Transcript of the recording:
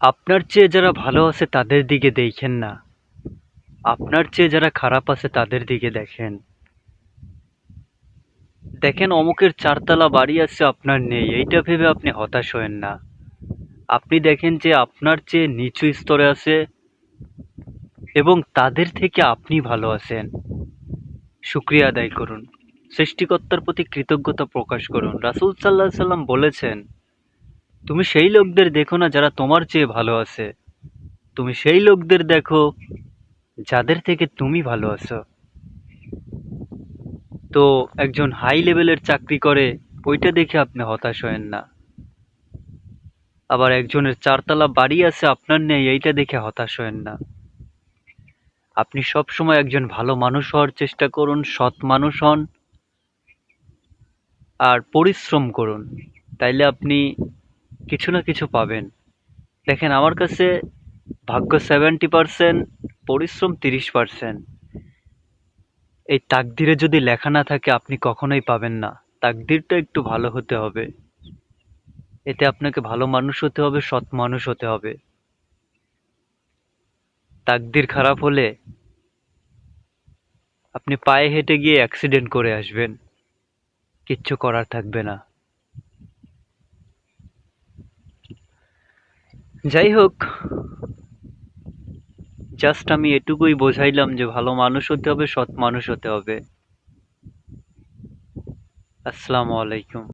আপনার চেয়ে যারা ভালো আছে তাদের দিকে দেখেন না, আপনার চেয়ে যারা খারাপ আছে তাদের দিকে দেখেন। দেখেন অমুকের ৪ তলা বাড়ি আছে আপনার নেই, এইটা ভেবে আপনি হতাশ হয়েন না। আপনি দেখেন যে আপনার চেয়ে নিচু স্তরে আছে এবং তাদের থেকে আপনি ভালো আছেন। শুকরিয়া আদায় করুন। সৃষ্টিকর্তার প্রতি কৃতজ্ঞতা প্রকাশ করুন। রাসূল সাল্লাল্লাহু আলাইহি সাল্লাম বলেছেন, তুমি সেই লোকদের দেখো না যারা তোমার চেয়ে ভালো আছে। তুমি সেই লোকদের দেখো যাদের থেকে তুমি ভালো আছো। তো একজন হাই লেভেলের চাকরি করে ওইটা দেখে আপনি হতাশ হয়েন না। আবার একজনের ৪ তলা বাড়ি আছে আপনার নেই এইটা দেখে হতাশ হয়েন না। আপনি সবসময় একজন ভালো মানুষ হওয়ার চেষ্টা করুন, সৎ মানুষ হন আর পরিশ্রম করুন। তাইলে আপনি কিছু না কিছু পাবেন। দেখেন আমার কাছে ভাগ্য 70%, পরিশ্রম 30%। এই তাকদিরে যদি লেখা না থাকে আপনি কখনোই পাবেন না। তাকদিরটা একটু ভালো হতে হবে। এতে আপনাকে ভালো মানুষ হতে হবে, সৎ মানুষ হতে হবে। তাকদির খারাপ হলে আপনি পায়ে হেঁটে গিয়ে অ্যাক্সিডেন্ট করে আসবেন। কিচ্ছু করার থাকবে না। যাই হোক, জাস্ট আমি এটুকুই বোঝাইলাম যে ভালো মানুষ হতে হবে, সৎ মানুষ হতে হবে। আসসালামু আলাইকুম।